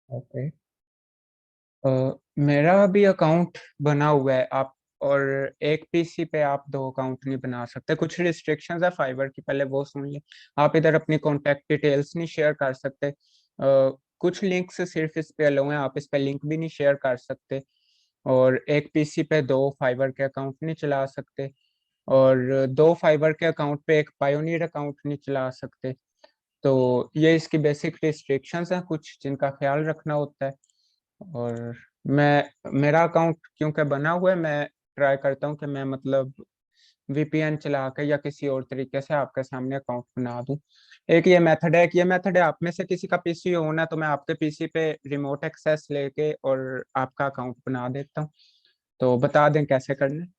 Okay. मेरा भी account बना हुआ है आप, और एक पीसी पे आप दो अकाउंट नहीं बना सकते, कुछ रिस्ट्रिक्शंस है फाइवर की, पहले वो सुन लिए। आप इधर अपनी कॉन्टैक्ट डिटेल्स नहीं शेयर कर सकते। कुछ लिंक्स सिर्फ इस पे अलाउ हैं, आप इस पे लिंक भी नहीं शेयर कर सकते। और एक पीसी पे दो फाइवर के अकाउंट नहीं चला सकते। और दो फाइबर के अकाउंट पे एक पायोनियर अकाउंट नहीं चला सकते। तो ये इसकी बेसिक रिस्ट्रिक्शंस हैं कुछ जिनका ख्याल रखना होता है। और मेरा अकाउंट क्योंकि बना हुआ है, मैं ट्राई करता हूँ कि मैं मतलब वीपीएन चला के या किसी और तरीके से आपके सामने अकाउंट बना दूं। एक ये मेथड है, कि ये मेथड है आप में से किसी का पीसी ऑन है तो मैं आपके पीसी पे रिमोट एक्सेस लेके और आपका अकाउंट बना देता हूँ। तो बता दें कैसे करना है।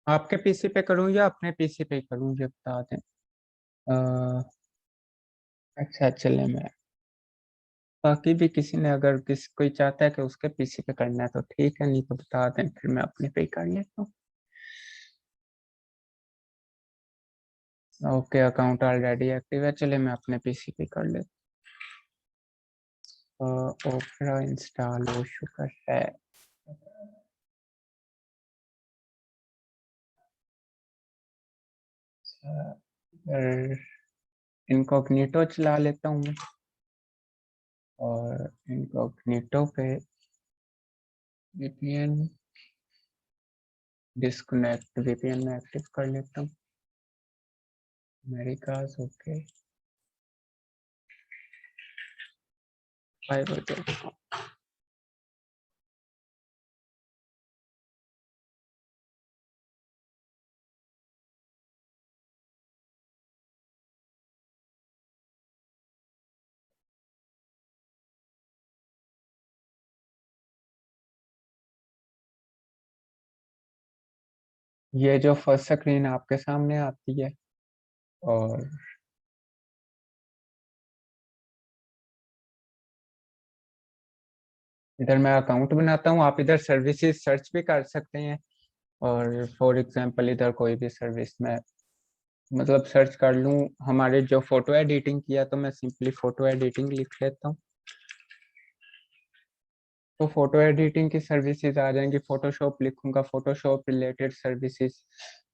आपके पीसी पे करूँ या अपने पीसी पे करूँ ये बता दें। अच्छा चले, मैं बाकी भी किसी ने अगर कोई चाहता है कि उसके पीसी पे करना है तो ठीक है, नहीं तो बता दें फिर मैं अपने पे ही कर लेता हूँ। ओके, अकाउंट ऑलरेडी एक्टिव है, चले मैं अपने पीसी पे कर लेता हूँ। ओपेरा इंस्टॉल हो चुका है। इनकॉग्निटो चला लेता हूँ मैं। और इनकॉग्निटो पे वीपीएन डिस्कनेक्ट वीपीएन में एक्टिव कर लेता हूँ। America's okay. फाइबर ये जो फर्स्ट स्क्रीन आपके सामने आती है, और इधर मैं अकाउंट बनाता हूँ, आप इधर सर्विसेज सर्च भी कर सकते हैं। और फॉर एग्जांपल इधर कोई भी सर्विस में मतलब सर्च कर लूँ, हमारे जो फोटो एडिटिंग किया तो मैं सिंपली फोटो एडिटिंग लिख लेता हूँ। तो फोटो एडिटिंग की सर्विसेज आ जाएंगी, फोटोशॉप लिखूंगा, फोटोशॉप रिलेटेड सर्विसेज।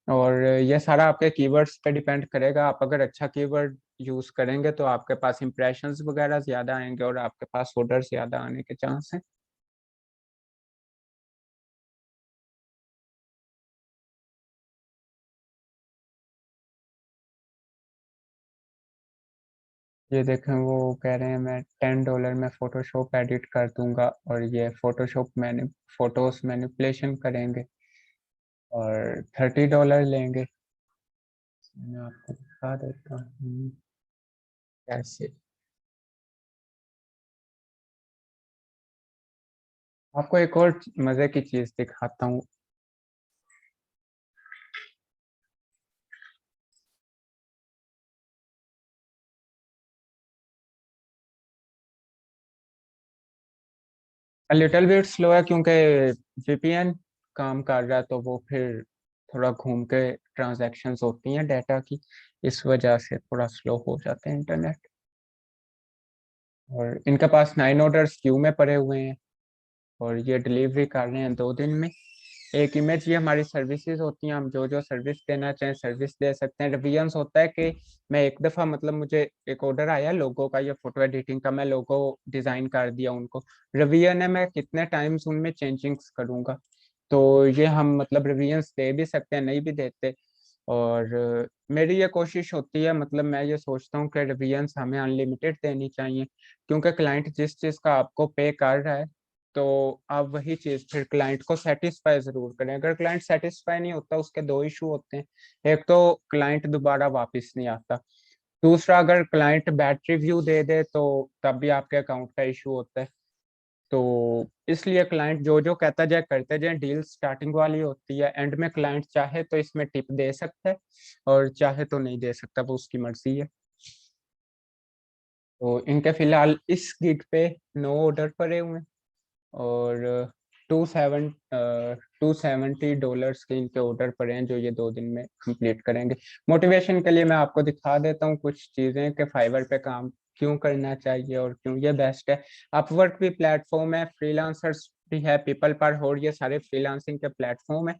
और ये सारा आपके कीवर्ड्स पे डिपेंड करेगा, आप अगर अच्छा कीवर्ड यूज करेंगे तो आपके पास इंप्रेशंस वगैरह ज्यादा आएंगे और आपके पास ऑर्डर ज्यादा आने के चांस हैं। ये देखें, वो कह रहे हैं मैं $10 में फोटोशॉप एडिट कर दूंगा, और ये फोटोशॉप मैंने फोटोज मैनिपुलेशन करेंगे और $30 लेंगे। मैं आपको दिखा देता हूँ कैसे। आपको एक और मजे की चीज दिखाता हूँ। लिटिल बिट स्लो है क्योंकि वीपीएन काम कर रहा है, तो वो फिर थोड़ा घूम के ट्रांजैक्शंस होती हैं डाटा की, इस वजह से थोड़ा स्लो हो जाते हैं इंटरनेट। और इनके पास 9 ऑर्डर्स क्यू में पड़े हुए हैं, और ये डिलीवरी कर रहे हैं 2 दिन में। एक इमेज, ये हमारी सर्विसेज होती हैं, हम जो जो सर्विस देना चाहें सर्विस दे सकते हैं। रिवियंस होता है कि मैं एक दफ़ा मतलब मुझे एक ऑर्डर आया लोगो का या फोटो एडिटिंग का, मैं लोगो डिज़ाइन कर दिया उनको। रिवियन है मैं कितने टाइम्स उनमें चेंजिंग्स करूँगा। तो ये हम मतलब रिवियंस दे भी सकते हैं, नहीं भी देते। और मेरी ये कोशिश होती है, मतलब मैं ये सोचता हूँ कि रिवियंस हमें अनलिमिटेड देनी चाहिए, क्योंकि क्लाइंट जिस चीज़ का आपको पे कर रहा है तो आप वही चीज़ फिर क्लाइंट को सेटिस्फाई ज़रूर करें। अगर क्लाइंट सेटिस्फाई नहीं होता, उसके दो इशू होते हैं। एक तो क्लाइंट दोबारा वापस नहीं आता। दूसरा, अगर क्लाइंट बैड रिव्यू दे दे तो तब भी आपके अकाउंट का इशू होता है। तो इसलिए क्लाइंट जो जो कहता जाए करते जाए, डील स्टार्टिंग वाली होती है, एंड में क्लाइंट चाहे तो इसमें टिप दे सकता है और चाहे तो नहीं दे सकता, वो उसकी मर्जी है। तो इनके फिलहाल इस गिग पे 9 ऑर्डर पड़े हुए हैं और 270 डॉलर्स के इनके ऑर्डर पड़े हैं जो ये 2 दिन में कंप्लीट करेंगे। मोटिवेशन के लिए मैं आपको दिखा देता हूँ कुछ चीज़ें कि फाइवर पे काम क्यों करना चाहिए और क्यों ये बेस्ट है। अपवर्क भी प्लेटफॉर्म है, फ्रीलांसर्स भी है, पीपल पर हो, ये सारे फ्रीलांसिंग के प्लेटफॉर्म है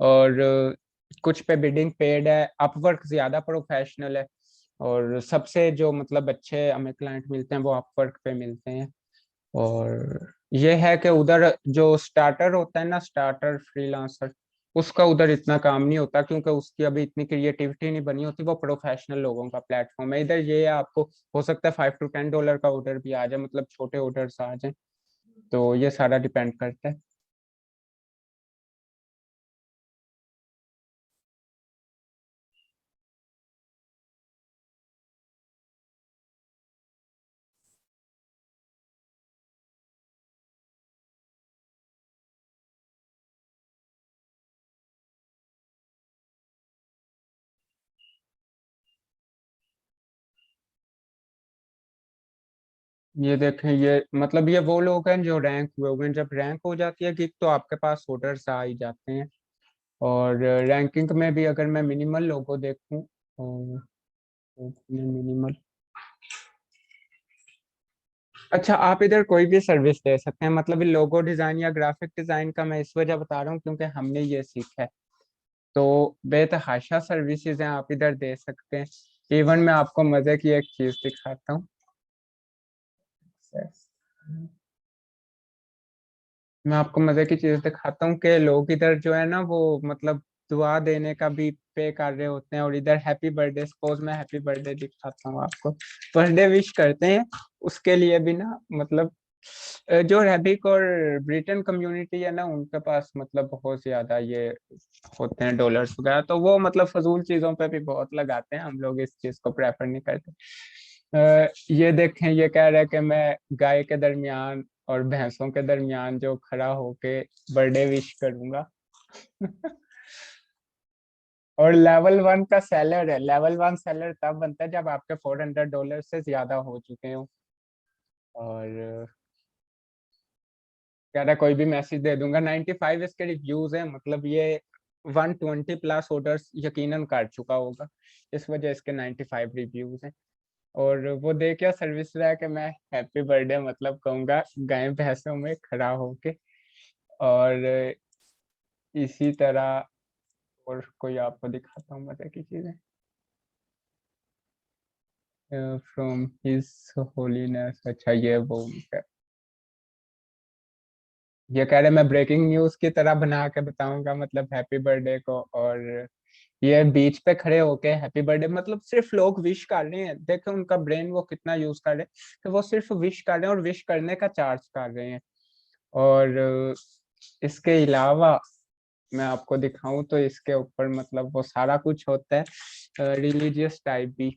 और कुछ पे बिडिंग पेड है। अपवर्क ज़्यादा प्रोफेशनल है और सबसे जो मतलब अच्छे हमें क्लाइंट मिलते हैं वो अपवर्क पे मिलते हैं। और ये है कि उधर जो स्टार्टर होता है ना, स्टार्टर फ्रीलांसर, उसका उधर इतना काम नहीं होता क्योंकि उसकी अभी इतनी क्रिएटिविटी नहीं बनी होती, वो प्रोफेशनल लोगों का प्लेटफॉर्म है। इधर ये है, आपको हो सकता है $5 to $10 का ऑर्डर भी आ जाए, मतलब छोटे ऑर्डर्स आ जाए, तो ये सारा डिपेंड करता है। ये देखें, ये मतलब ये वो लोग हैं जो रैंक हुए हुए हैं। जब रैंक हो जाती है गिग तो आपके पास ऑर्डर्स आ ही जाते हैं। और रैंकिंग में भी अगर मैं मिनिमल लोगो देखूं, और मिनिमल, अच्छा आप इधर कोई भी सर्विस दे सकते हैं, मतलब लोगो डिजाइन या ग्राफिक डिजाइन का मैं इस वजह बता रहा हूँ क्योंकि हमने ये सीखा है। तो बेतहाशा सर्विसेज हैं, आप इधर दे सकते हैं। इवन मैं आपको मजे की एक चीज दिखाता हूँ। मैं आपको मजे की चीज दिखाता हूँ कि लोग इधर जो है ना वो मतलब दुआ देने का भी पे कर रहे होते हैं, और इधर हैप्पी बर्थडे, सपोज मैं हैप्पी बर्थडे दिखाता हूँ आपको, बर्थडे विश करते हैं। उसके लिए भी ना मतलब जो अरेबिक और ब्रिटेन कम्युनिटी है ना, उनके पास मतलब बहुत ज्यादा ये होते हैं डॉलर्स वगैरह, तो वो मतलब फजूल चीजों पे भी बहुत लगाते हैं। हम लोग इस चीज को प्रेफर नहीं करते। ये देखें, ये कह रहा है कि मैं गाय के दरमियान और भैंसों के दरमियान जो खड़ा होके बर्थडे विश करूंगा। और लेवल 1 का सेलर है। लेवल 1 सेलर तब बनता है जब आपके $400 से ज्यादा हो चुके हो। और कह रहा है कोई भी मैसेज दे दूंगा। 95 इसके रिव्यूज हैं, मतलब ये 120+ ऑर्डर्स यकीनन कर चुका होगा, इस वजह इसके 95 रिव्यूज हैं। और वो दे क्या सर्विस रहा है कि मैं हैप्पी बर्थडे मतलब कहूंगा गाय भैंसों में खड़ा होके। और इसी तरह और कोई आपको दिखाता हूँ मजे की चीजें। फ्रॉम हिज होलीनेस, अच्छा ये वो ये कह रहे मैं ब्रेकिंग न्यूज की तरह बना के बताऊंगा मतलब हैप्पी बर्थडे को। और ये बीच पे खड़े होके हैप्पी बर्थडे, मतलब सिर्फ लोग विश कर रहे हैं, देखो उनका ब्रेन वो कितना यूज कर रहे हैं कि वो सिर्फ विश कर रहे हैं और विश करने का चार्ज कर रहे हैं। और इसके अलावा मैं आपको दिखाऊं तो इसके ऊपर मतलब वो सारा कुछ होता है। रिलीजियस टाइप भी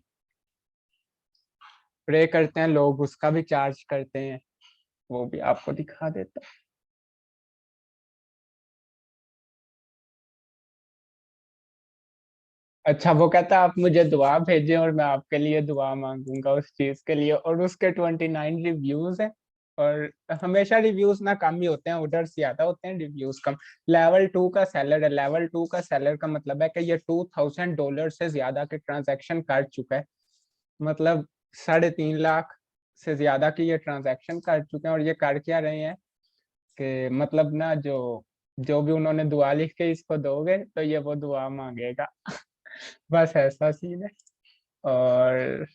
प्रे करते हैं लोग, उसका भी चार्ज करते हैं, वो भी आपको दिखा देता हूं। अच्छा वो कहता है आप मुझे दुआ भेजें और मैं आपके लिए दुआ मांगूंगा उस चीज के लिए, और उसके 29 रिव्यूज हैं। और हमेशा रिव्यूज ना कम ही होते हैं, ऑर्डर्स ज्यादा होते हैं, रिव्यूज कम। लेवल 2 का सेलर है। लेवल 2 का सेलर का मतलब है कि ये $2000 से ज्यादा के ट्रांजैक्शन कर चुका है, मतलब 3.5 लाख से ज्यादा की ये ट्रांजैक्शन कर चुके हैं। और ये कर क्या रहे हैं कि मतलब ना जो जो भी उन्होंने दुआ लिख के इसको दोगे तो ये वो दुआ मांगेगा। बस ऐसा सीन है। और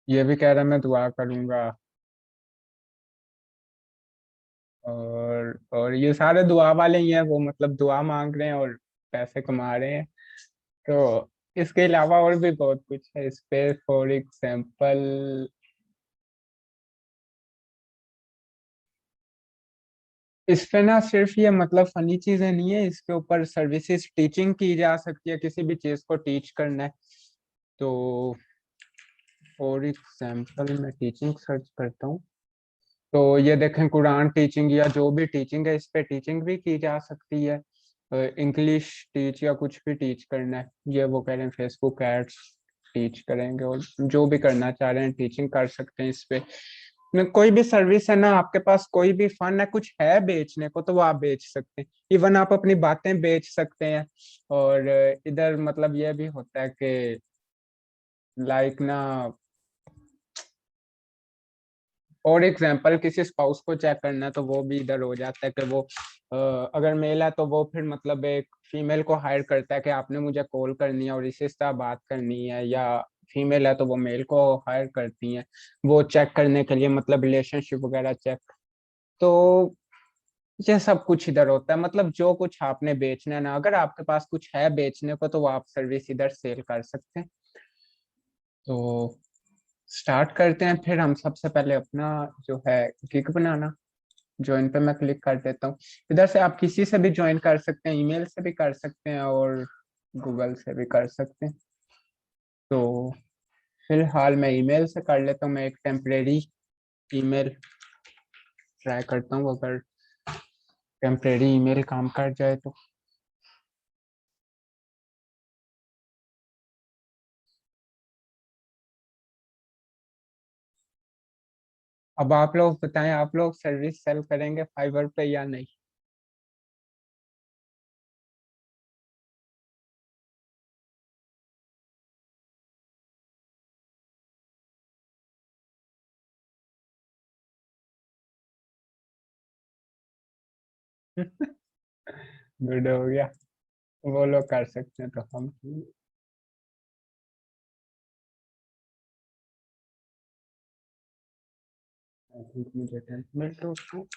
ये भी कह रहा मैं दुआ करूंगा। और ये सारे दुआ वाले ही हैं, वो मतलब दुआ मांग रहे हैं और पैसे कमा रहे हैं। तो इसके अलावा और भी बहुत कुछ है इस पे, फॉर एग्जाम्पल इस पे ना सिर्फ ये मतलब फनी चीजें नहीं है, इसके ऊपर सर्विसेज टीचिंग की जा सकती है, किसी भी चीज को टीच करना है तो। फॉर एग्जाम्पल मैं टीचिंग सर्च करता हूँ। तो ये देखें कुरान टीचिंग या जो भी टीचिंग है, इस पे टीचिंग भी की जा सकती है। इंग्लिश टीच या कुछ भी टीच करना है, ये वो कह रहे हैं फेसबुक एड्स टीच करेंगे, और जो भी करना चाह रहे हैं टीचिंग कर सकते हैं इस पे। कोई भी सर्विस है ना, आपके पास कोई भी फन है, कुछ है बेचने को, तो वो आप बेच सकते हैं। इवन आप अपनी बातें बेच सकते हैं। और इधर मतलब ये भी होता है कि लाइक ना, और एग्जाम्पल किसी स्पाउस को चेक करना है तो वो भी इधर हो जाता है कि वो अगर मेल है तो वो फिर मतलब एक फीमेल को हायर करता है कि आपने मुझे कॉल करनी है और इसी तरह बात करनी है, या फीमेल है तो वो मेल को हायर करती हैं वो चेक करने के लिए, मतलब रिलेशनशिप वगैरह चेक। तो ये सब कुछ इधर होता है, मतलब जो कुछ आपने बेचना है ना, अगर आपके पास कुछ है बेचने को तो वो आप सर्विस इधर सेल कर सकते हैं। तो स्टार्ट करते हैं फिर हम। सबसे पहले अपना जो है गिग बनाना, ज्वाइन पे मैं क्लिक कर देता हूँ। इधर से आप किसी से भी ज्वाइन कर सकते हैं, ईमेल से भी कर सकते हैं और गूगल से भी कर सकते हैं। तो फिलहाल मैं ईमेल से कर लेता हूँ, मैं एक टेम्परेरी ईमेल ट्राई करता हूँ, अगर टेम्परेरी ईमेल काम कर जाए तो। अब आप लोग बताएं, आप लोग सर्विस सेल करेंगे फाइवर पे या नहीं? गुड हो गया, वो लोग कर सकते हैं तो हम। I think मुझे 10 मिनट तो उसको।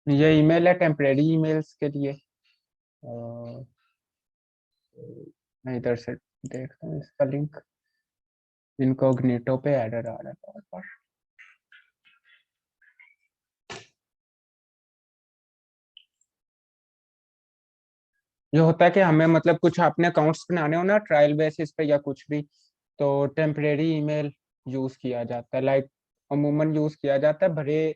ये ईमेल है टेम्परेरी ईमेल्स के लिए। मैं इधर से देखता हूँ इसका लिंक, इनकॉग्निटो पे एरर आ रहा है बार बार। जो होता है कि हमें मतलब कुछ अपने अकाउंट्स बनाने हो ना ट्रायल बेसिस पे या कुछ भी, तो टेम्परेरी ईमेल यूज किया जाता है। लाइक अमूमन यूज किया जाता है बड़े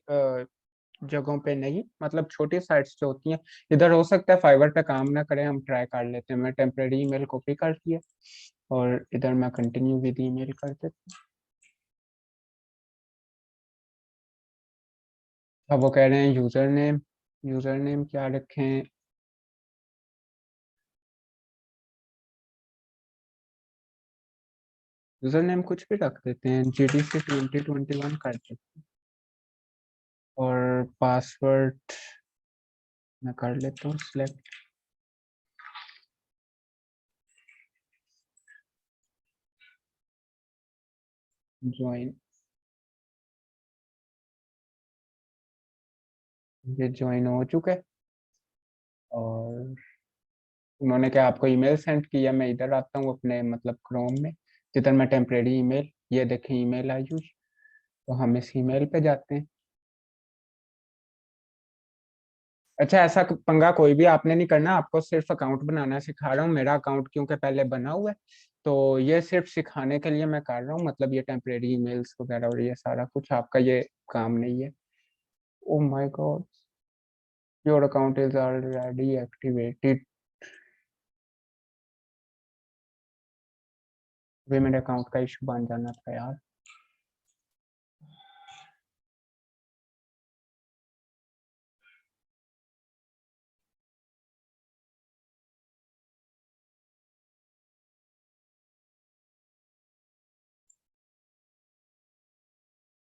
जगहों पे नहीं, मतलब छोटी साइट्स जो होती हैं। इधर हो सकता है फाइवर पे काम ना करें, हम ट्राई कर लेते हैं। मैं टेम्परेरी ईमेल कॉपी कर दिया और इधर मैं कंटिन्यू विद ईमेल कर देता हूँ। अब वो कह रहे हैं यूजर नेम क्या रखें? यूजर नेम कुछ भी रख देते हैं, GDC 2021 कर देते हैं। और पासवर्ड मैं कर लेता हूँ सिलेक्ट, ज्वाइन। ये ज्वाइन हो चुका है। और उन्होंने क्या आपको ईमेल सेंड किया? मैं इधर आता हूँ अपने मतलब क्रोम में, जिधर मैं टेम्परेरी ईमेल, ये देखें ईमेल आयुष। तो हम इस ईमेल पे जाते हैं। अच्छा, ऐसा पंगा कोई भी आपने नहीं करना, आपको सिर्फ अकाउंट बनाना सिखा रहा हूँ। मेरा अकाउंट क्योंकि पहले बना हुआ है, तो ये सिर्फ सिखाने के लिए मैं कर रहा हूँ। मतलब ये टेम्परेरी ईमेल्स वगैरह और ये सारा कुछ आपका ये काम नहीं है। Oh my god, your account is already activated. वे मेरे अकाउंट का इशू बन जाना था यार।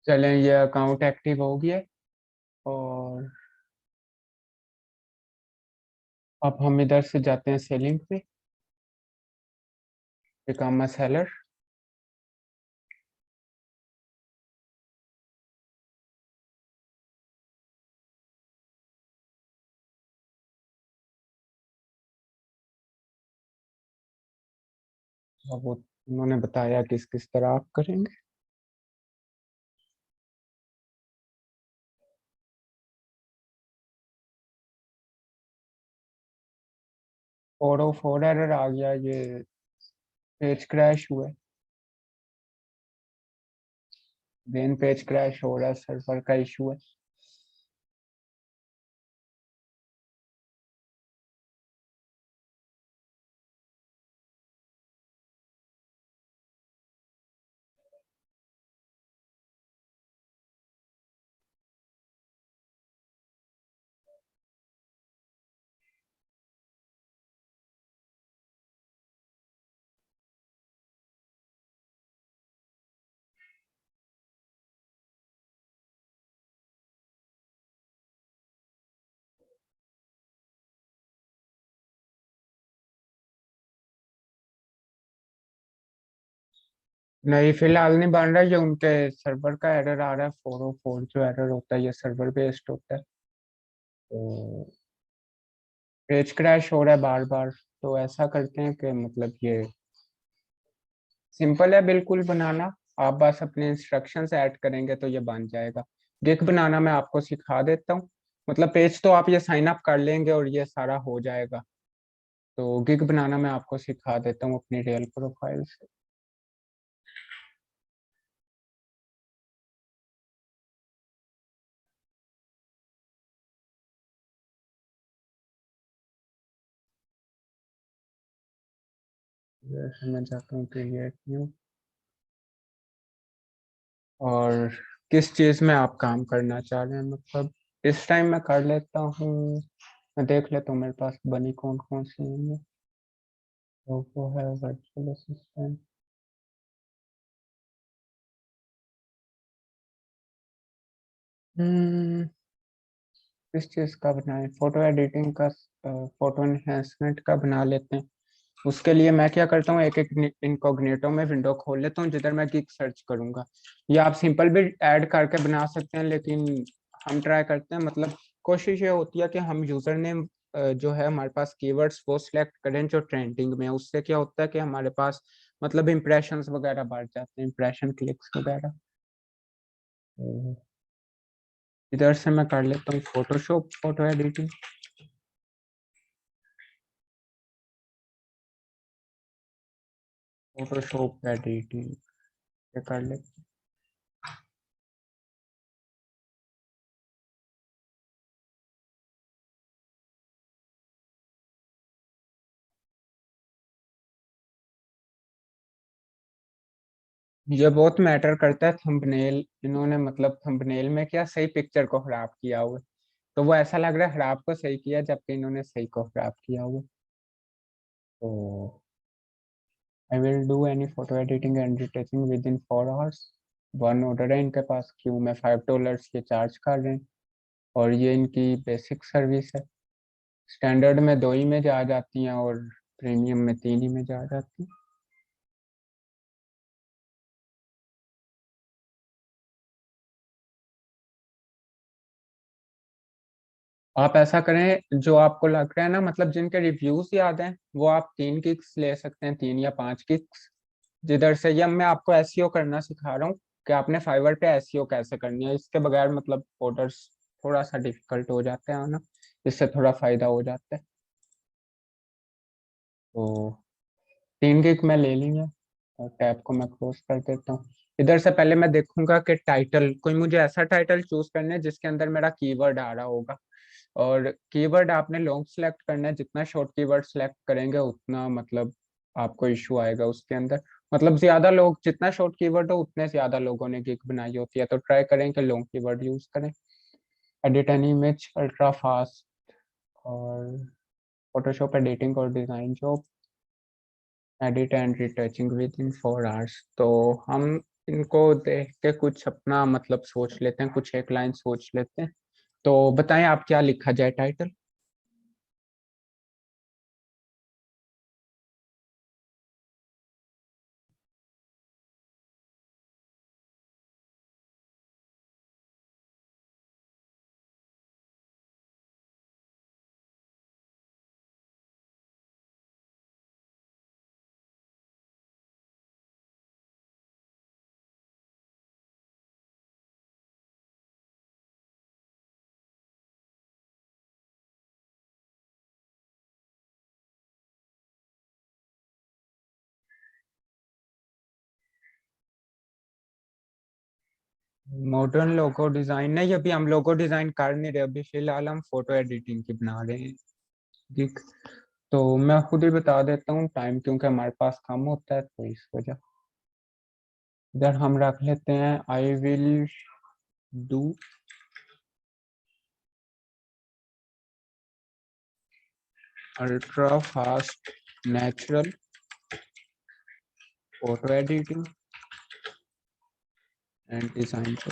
चलें, ये अकाउंट एक्टिव हो गया है। और अब हम इधर से जाते हैं सेलिंग पे, बिकम अ सेलर। अब वो उन्होंने बताया किस किस तरह आप करेंगे। फोर ओ फोर एरर आ गया, ये पेज क्रैश हुआ है। मेन पेज क्रैश हो रहा है, सर्वर का इशू है। नहीं, फिलहाल नहीं बन रहा, ये उनके सर्वर का एरर आ रहा है, 404 जो एरर होता है ये सर्वर बेस्ड होता है। तो पेज क्रैश हो रहा है बार बार। तो ऐसा करते हैं कि मतलब ये सिंपल है बिल्कुल बनाना। आप बस अपने इंस्ट्रक्शंस ऐड करेंगे तो ये बन जाएगा। गिग बनाना मैं आपको सिखा देता हूँ। मतलब पेज तो आप ये साइन अप कर लेंगे और ये सारा हो जाएगा। तो गिग बनाना मैं आपको सिखा देता हूँ अपनी रियल प्रोफाइल से। जैसे मैं जाता हूँ क्रिएट न्यू। और किस चीज़ में आप काम करना चाह रहे हैं, मतलब इस टाइम मैं कर लेता हूँ। मैं देख लेता हूँ मेरे पास बनी कौन कौन सी है। तो वो है वर्चुअल असिस्टेंट। हम्म किस चीज़ का बनाए, फोटो एडिटिंग का, फोटो एनहेंसमेंट का बना लेते हैं। उसके लिए मैं क्या करता हूँ, एक एक इनकॉग्निटो में विंडो खोल लेता हूँ जिधर मैं गिग सर्च करूंगा। या आप सिंपल भी ऐड करके बना सकते हैं, लेकिन हम ट्राई करते हैं, मतलब कोशिश ये होती है कि हम यूजर नेम जो है हमारे पास कीवर्ड्स वो सिलेक्ट करें जो ट्रेंडिंग में है। उससे क्या होता है कि हमारे पास मतलब इंप्रेशंस वगैरह बढ़ जाते हैं, इंप्रेशन क्लिक्स वगैरह। तो इधर से मैं कर लेता हूँ Photoshop photo editing. Photoshop editing कर लेते हैं। ये बहुत मैटर करता है थंबनेल। इन्होंने मतलब थंबनेल में क्या सही पिक्चर को खराब किया हुआ है। तो वो ऐसा लग रहा है खराब को सही किया, जबकि इन्होंने सही को खराब किया हुआ है। तो I will do any photo editing and retouching with in 4 hours. One order है इनके पास, क्यों में $5 ये चार्ज कर रहे हैं। और ये इनकी बेसिक सर्विस है। स्टैंडर्ड में 2 ही में जा जाती हैं और प्रीमियम में 3 ही में जा जाती हैं। आप ऐसा करें, जो आपको लग रहा है ना, मतलब जिनके रिव्यूज याद हैं वो आप 3 गिग्स ले सकते हैं, 3 या 5 गिग्स। जिधर से ये मैं आपको एसईओ करना सिखा रहा हूँ कि आपने फाइवर पे एसईओ कैसे करनी है। इसके बगैर मतलब ऑर्डर्स थोड़ा सा डिफिकल्ट हो जाते हैं आना। इससे थोड़ा फायदा हो जाता है। तो 3 गिग मैं ले लिया और टैब को मैं क्लोज कर देता हूँ। इधर से पहले मैं देखूंगा कि टाइटल, कोई मुझे ऐसा टाइटल चूज करना है जिसके अंदर मेरा कीवर्ड आ रहा होगा। और कीवर्ड आपने लॉन्ग सेलेक्ट करना है, जितना शॉर्ट कीवर्ड सेलेक्ट करेंगे उतना मतलब आपको इशू आएगा उसके अंदर। मतलब ज्यादा लोग, जितना शॉर्ट कीवर्ड हो उतने ज्यादा लोगों ने गिग बनाई होती है। तो ट्राई करें कि लॉन्ग कीवर्ड यूज करें। Edit an image ultra fast. और फोटोशॉप एडिटिंग और design job. Edit and retouching with in 4 hours. तो हम इनको देख के कुछ अपना मतलब सोच लेते हैं, कुछ एक लाइन सोच लेते हैं। तो बताएं आप क्या लिखा जाए टाइटल। मॉडर्न लोगो डिजाइन नहीं, अभी हम लोगो डिजाइन कर नहीं रहे, अभी फिलहाल हम फोटो एडिटिंग की बना रहे हैं। ठीक, तो मैं खुद ही बता देता हूँ टाइम, क्योंकि हमारे पास कम होता है तो इस वजह। इधर हम रख लेते हैं I will do ultra fast natural photo editing and design को।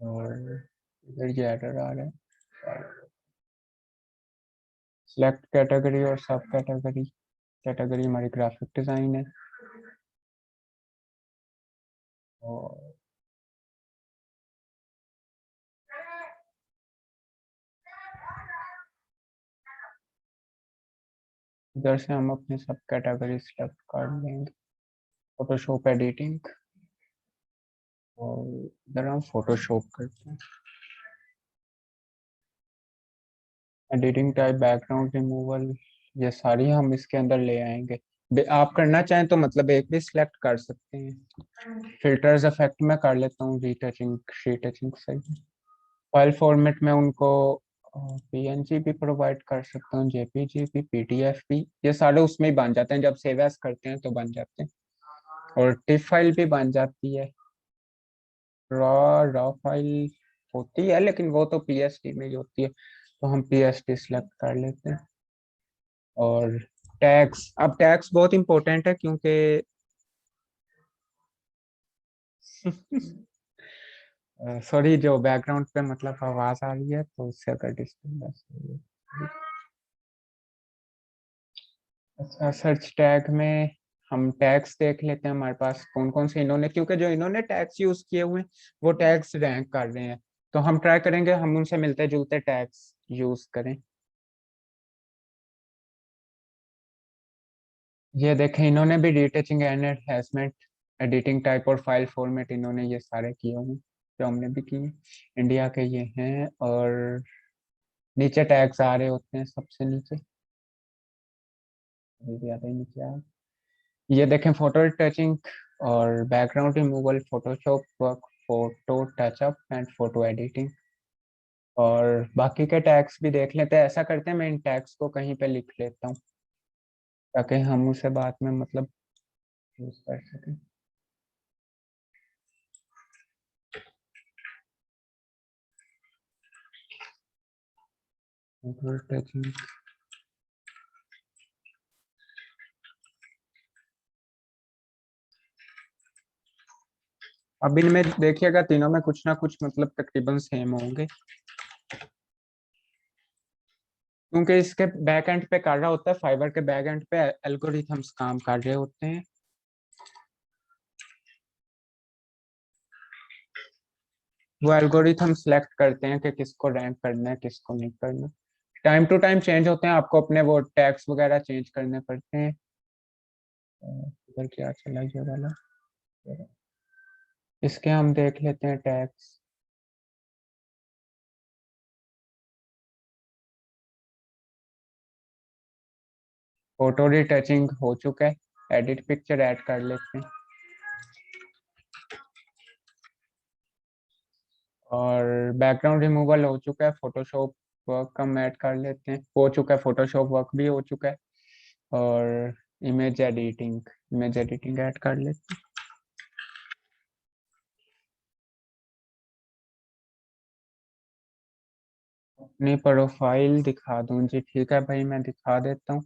और इधर ये एरर आ रहा है, सिलेक्ट कैटेगरी और सब कैटेगरी। कैटेगरी हमारी ग्राफिक डिजाइन है। और इधर से हम अपनी सब कैटेगरी सिलेक्ट कर लेंगे, फोटोशॉप एडिटिंग। और इधर हम फोटोशॉप करते हैं, एडिटिंग टाइप बैकग्राउंड रिमूवल, ये सारी हम इसके अंदर ले आएंगे। आप करना चाहें तो मतलब एक भी सिलेक्ट कर सकते हैं। फिल्टर्स इफेक्ट में कर लेता हूँ रीटचिंग, रीटचिंग सही। फाइल फॉर्मेट में उनको पीएनजी भी प्रोवाइड कर सकता हूँ, जेपीजी भी, पीडीएफ भी, ये सारे उसमें ही बन जाते हैं, जब सेव एज करते हैं तो बन जाते हैं। और टिफ फाइल भी बन जाती है। रॉ फाइल होती है लेकिन वो तो पीएसडी में ही होती है, तो हम पीएसडी सिलेक्ट कर लेते हैं। और टैग्स, अब टैग्स बहुत इंपॉर्टेंट है क्योंकि सॉरी, जो बैकग्राउंड पे मतलब आवाज आ रही है तो उससे अगर डिस्टर्बेंस हो रही है। अच्छा, सर्च टैग में हम टैग्स देख लेते हैं हमारे पास कौन कौन से इन्होंने, क्योंकि जो इन्होंने टैग्स यूज किए हुए हैं वो टैग्स रैंक कर रहे हैं, तो हम ट्राई करेंगे हम उनसे मिलते जुलते टैग्स यूज करें। ये देखें, इन्होंने भी retouching and enhancement, editing type और फाइल फॉर्मेट, इन्होंने ये सारे किए हुए हैं जो हमने भी किए। इंडिया के ये हैं। और नीचे टैग्स आ रहे होते हैं सबसे नीचे, ये भी आता ही नीचे आ। ये देखें, फोटो टचिंग और background removal, Photoshop work, photo touch-up and photo editing. और बाकी के टैग्स भी देख लेते हैं। ऐसा करते हैं, मैं इन टैग्स को कहीं पे लिख लेता हूँ ताकि हम उसे बाद में मतलब यूज कर सकें। फोटो टचिंग, अब इनमें देखिएगा तीनों में कुछ ना कुछ मतलब तकरीबन सेम होंगे, क्योंकि इसके बैक एंड पे कर रहा होता है, फाइबर के बैक एंड पे एल्गोरिथम्स काम कर रहे होते हैं। वो एल्गोरिथम सेलेक्ट करते हैं कि किसको रैंक करना है किसको नहीं करना। टाइम टू टाइम चेंज होते हैं, आपको अपने वो टैग्स वगैरह चेंज करने पड़ते हैं। इधर क्या चला ये वाला, इसके हम देख लेते हैं टैग्स। फोटो रिटचिंग हो चुका है, एडिट पिक्चर ऐड कर लेते हैं। और बैकग्राउंड रिमूवल हो चुका है, फोटोशॉप वर्क हम ऐड कर लेते हैं, हो चुका है, फोटोशॉप वर्क भी हो चुका है। और इमेज एडिटिंग ऐड कर लेते हैं। अपनी प्रोफाइल दिखा दूं जी, ठीक है भाई मैं दिखा देता हूँ।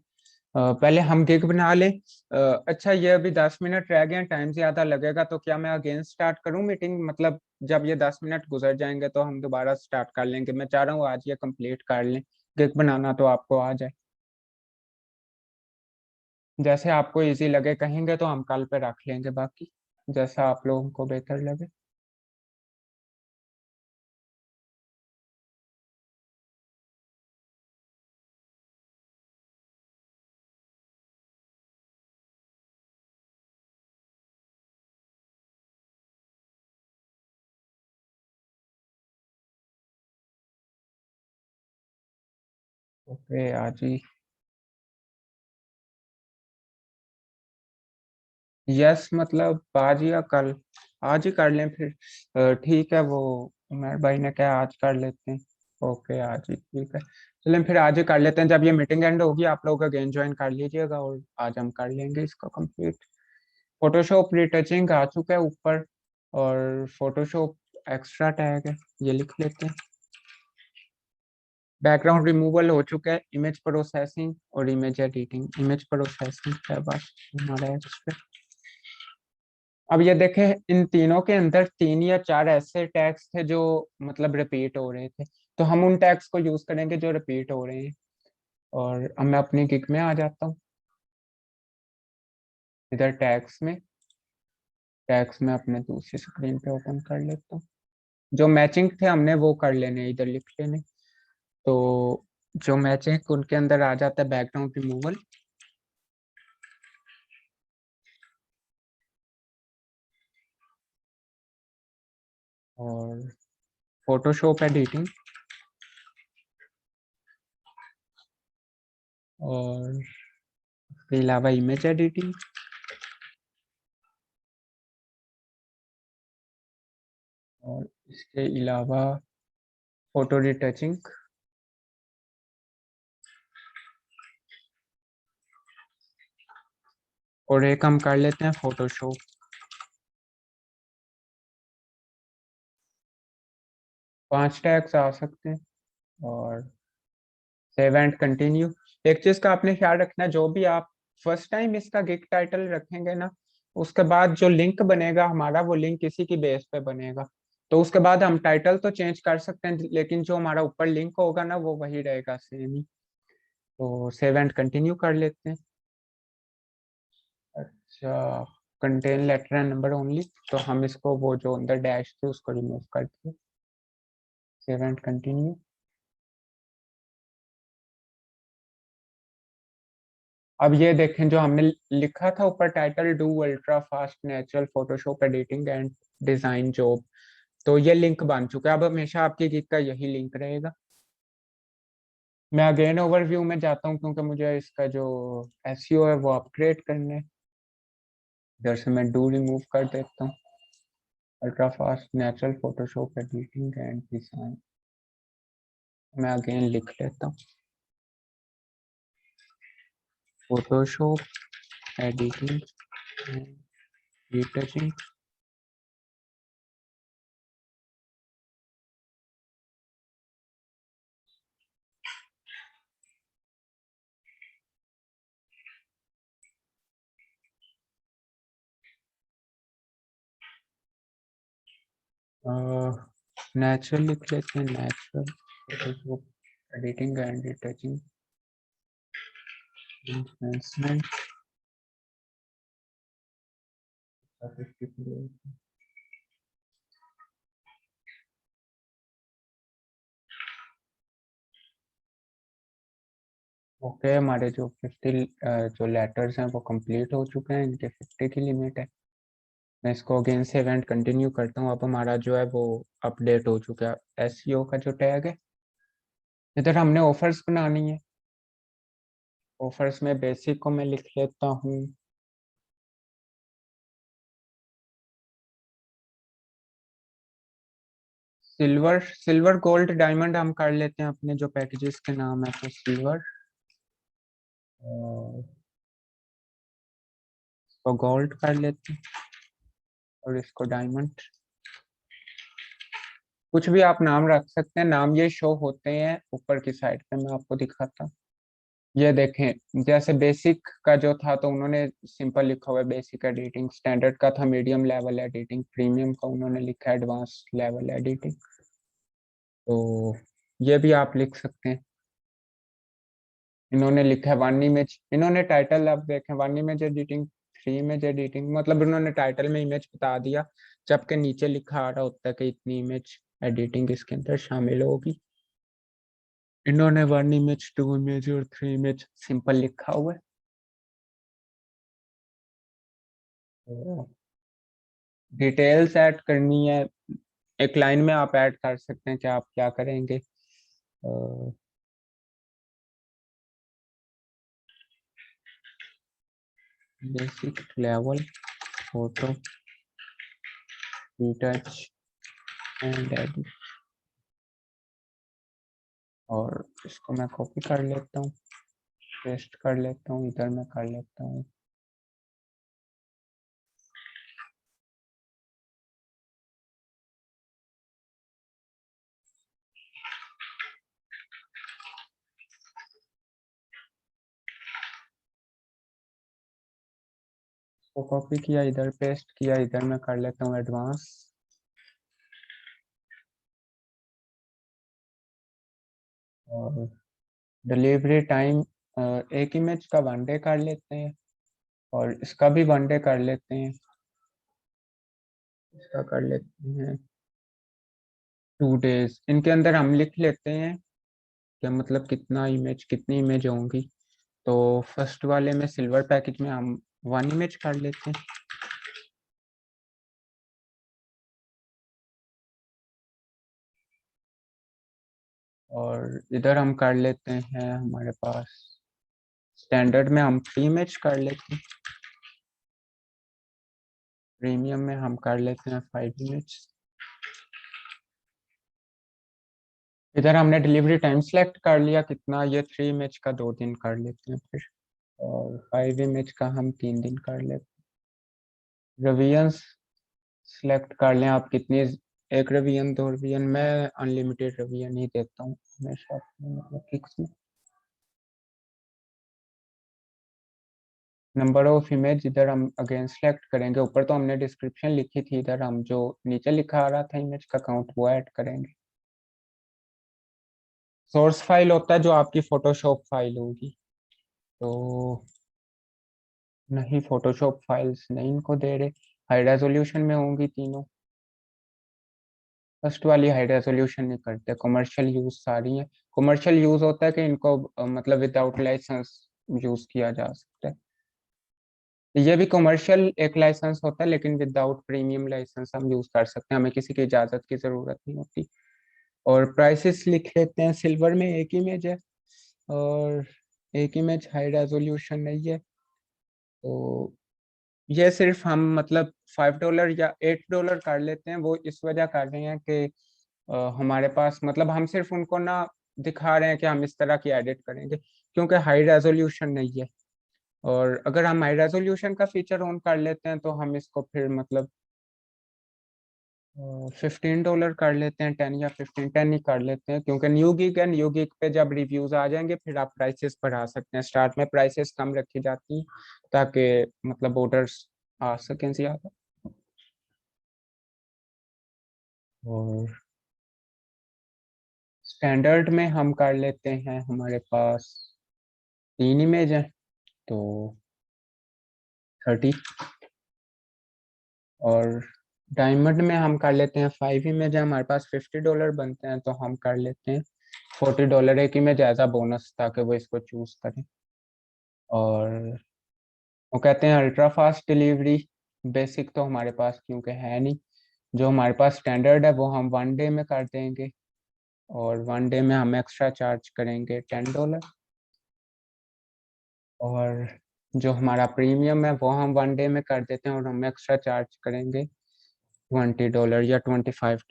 पहले हम गिग बना लें। अच्छा, ये अभी 10 मिनट रह गए हैं, टाइम ज्यादा लगेगा, तो क्या मैं अगेन स्टार्ट करूं मीटिंग, मतलब जब ये 10 मिनट गुजर जाएंगे तो हम दोबारा स्टार्ट कर लेंगे। मैं चाह रहा हूँ आज ये कंप्लीट कर लें, गिग बनाना तो आपको आ जाए। जैसे आपको इजी लगे कहेंगे तो हम कल पे रख लेंगे, बाकी जैसा आप लोगों को बेहतर लगे। ओके आज ही यस मतलब आज या कल, आज ही कर लें फिर। ठीक है, वो उमर भाई ने कहा आज कर लेते हैं। ओके आज ही ठीक है, चलें फिर आज ही कर लेते हैं। जब ये मीटिंग एंड होगी आप लोग अगेन ज्वाइन कर लीजिएगा और आज हम कर लेंगे इसको कंप्लीट। फोटोशॉप रिटचिंग आ चुका है ऊपर, और फोटोशॉप एक्स्ट्रा टैग है, ये लिख लेते हैं। बैकग्राउंड रिमूवल हो चुका है, इमेज प्रोसेसिंग और इमेज एडिटिंग। इमेज प्रोसेसिंग है बस हमारा है इस पे। अब ये देखें, इन तीनों के अंदर 3 या 4 ऐसे टैग्स थे जो मतलब रिपीट हो रहे थे, तो हम उन टैग्स को यूज करेंगे जो रिपीट हो रहे हैं। और अब मैं अपनी गिग में आ जाता हूँ, इधर टैग्स में अपने दूसरी स्क्रीन पे ओपन कर लेता हूँ। जो मैचिंग थे हमने वो कर लेने, इधर लिख लेने। तो जो मैचिंग उनके अंदर आ जाता है बैकग्राउंड रिमूवल, और फोटोशॉप एडिटिंग, और इसके अलावा इमेज एडिटिंग, और इसके अलावा फोटो रिटचिंग, और एक हम कर लेते हैं फोटोशॉप। 5 टैग्स आ सकते हैं। और सेव एंड कंटिन्यू। एक चीज का आपने ख्याल रखना है, जो भी आप फर्स्ट टाइम इसका गिग टाइटल रखेंगे ना, उसके बाद जो लिंक बनेगा हमारा, वो लिंक इसी की बेस पे बनेगा। तो उसके बाद हम टाइटल तो चेंज कर सकते हैं, लेकिन जो हमारा ऊपर लिंक होगा ना वो वही रहेगा सेम ही। तो सेव एंड कंटिन्यू कर लेते हैं। अच्छा, contain letter and number only, तो हम इसको वो जो अंदर डैश थे उसको रिमूव कर दिए। Save and continue. अब ये देखें, जो हमने लिखा था ऊपर title, do ultra fast natural Photoshop editing and design job, तो ये लिंक बन चुका है। अब हमेशा आपकी गिग का यही लिंक रहेगा। मैं अगेन ओवरव्यू में जाता हूँ क्योंकि मुझे इसका जो एसईओ है वो अपग्रेड करने है। इधर से मैं डू रिमूव कर देता हूँ। Ultra fast natural Photoshop editing and design, मैं अगेन लिख लेता हूँ Photoshop editing and retouching. Natural लिख लेते हैं, natural Photoshop editing and retouching enhancement। Okay, हमारे जो 50 जो लेटर्स हैं वो कंप्लीट हो चुके हैं, इनके 50 की लिमिट है। मैं इसको अगेन से इवेंट कंटिन्यू करता हूँ। अब हमारा जो है वो अपडेट हो चुका है। एसईओ का जो टैग है, इधर हमने ऑफर्स बनानी है। ऑफर्स में बेसिक को मैं लिख लेता हूँ सिल्वर। सिल्वर गोल्ड डायमंड हम कर लेते हैं अपने जो पैकेजेस के नाम है, तो सिल्वर, इसको गोल्ड कर लेते हैं, और इसको डायमंड। कुछ भी आप नाम रख सकते हैं, नाम ये शो होते हैं ऊपर की साइड पे, मैं आपको दिखाता हूँ। ये देखें, जैसे बेसिक का जो था तो उन्होंने सिंपल लिखा हुआ है बेसिक एडिटिंग, स्टैंडर्ड का था मीडियम लेवल एडिटिंग, प्रीमियम का उन्होंने लिखा है एडवांस लेवल एडिटिंग। तो ये भी आप लिख सकते हैं। इन्होंने लिखा है 1 इमेज, इन्होंने टाइटल आप देखें 1 इमेज एडिटिंग, 3 इमेज एडिटिंग, मतलब इन्होंने टाइटल में इमेज बता दिया, जबकि नीचे लिखा आ रहा होता है कि इतनी इमेज एडिटिंग इसके अंदर शामिल होगी। इन्होंने 1 इमेज, 2 इमेज और 3 इमेज सिंपल लिखा हुआ है। तो डिटेल्स ऐड करनी है, एक लाइन में आप ऐड कर सकते हैं कि आप क्या करेंगे। Basic level photo retouch and edit, और इसको मैं कॉपी कर लेता हूँ, पेस्ट कर लेता हूँ, इधर मैं कर लेता हूँ। तो कॉपी किया, इधर पेस्ट किया, इधर मैं कर लेता हूँ एडवांस, और डिलीवरी टाइम एक इमेज का 1 डे कर लेते हैं, और इसका भी 1 डे कर लेते हैं, इसका कर लेते हैं 2 डेज। इनके अंदर हम लिख लेते हैं कि मतलब कितनी इमेज होंगी। तो फर्स्ट वाले में सिल्वर पैकेज में हम 1 इमेज कर लेते हैं, और इधर हम कर लेते हैं, हमारे पास स्टैंडर्ड में हम 3 इमेज कर लेते हैं, प्रीमियम में हम कर लेते हैं 5 इमेज। इधर हमने डिलीवरी टाइम सेलेक्ट कर लिया कितना, ये 3 इमेज का 2 दिन कर लेते हैं फिर, और 5 इमेज का हम 3 दिन कर लेते हैं। रिवीजन्स सिलेक्ट कर लें आप कितनी, 1 रिवीजन 2 रिवीजन, मैं अनलिमिटेड रिवीजन ही देता हूँ हमेशा, मतलब फिक्स में। नंबर ऑफ इमेज इधर हम अगेन सेलेक्ट करेंगे, ऊपर तो हमने डिस्क्रिप्शन लिखी थी, इधर हम जो नीचे लिखा आ रहा था इमेज का काउंट वो ऐड करेंगे। सोर्स फाइल होता है जो आपकी फोटोशॉप फाइल होगी, तो नहीं फोटोशॉप फाइल्स नहीं इनको दे रहे, हाई रेजोल्यूशन में होंगी तीनों। फर्स्ट वाली हाई रेजोल्यूशन नहीं करते, कमर्शियल यूज सारी है। कमर्शियल यूज होता है कि इनको मतलब विदाउट लाइसेंस यूज किया जा सकता है, ये भी कमर्शियल एक लाइसेंस होता है, लेकिन विदाउट प्रीमियम लाइसेंस हम यूज कर सकते हैं, हमें किसी की इजाजत की जरूरत नहीं होती। और प्राइसेस लिख लेते हैं, सिल्वर में एक इमेज है, और एक इमेज हाई रेजोल्यूशन नहीं है, तो ये सिर्फ हम मतलब $5 या $8 कर लेते हैं। वो इस वजह कर रहे हैं कि हमारे पास मतलब हम सिर्फ उनको ना दिखा रहे हैं कि हम इस तरह की एडिट करेंगे, क्योंकि हाई रेजोल्यूशन नहीं है। और अगर हम हाई रेजोल्यूशन का फीचर ऑन कर लेते हैं तो हम इसको फिर मतलब $15 कर लेते हैं, 10 या 15, 10 ही कर लेते हैं, क्योंकि न्यू गिग है, न्यू गिग पे जब रिव्यूज आ जाएंगे फिर आप प्राइसेस बढ़ा सकते हैं। स्टार्ट में प्राइसेस कम रखी जाती हैं ताकि मतलब ऑर्डर्स आ सकें ज्यादा। और स्टैंडर्ड में हम कर लेते हैं, हमारे पास 3 इमेज है तो 30, और डायमंड में हम कर लेते हैं 5 इमेज है, हमारे पास $50 बनते हैं, तो हम कर लेते हैं $40 एक इमेज एज अ बोनस, ताकि वो इसको चूज करें। और वो कहते हैं अल्ट्रा फास्ट डिलीवरी, बेसिक तो हमारे पास क्योंकि है नहीं, जो हमारे पास स्टैंडर्ड है वो हम 1 डे में कर देंगे, और 1 डे में हम एक्स्ट्रा चार्ज करेंगे $10, और जो हमारा प्रीमियम है वो हम 1 डे में कर देते हैं, और हम एक्स्ट्रा चार्ज करेंगे $20 या $25,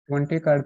20 कर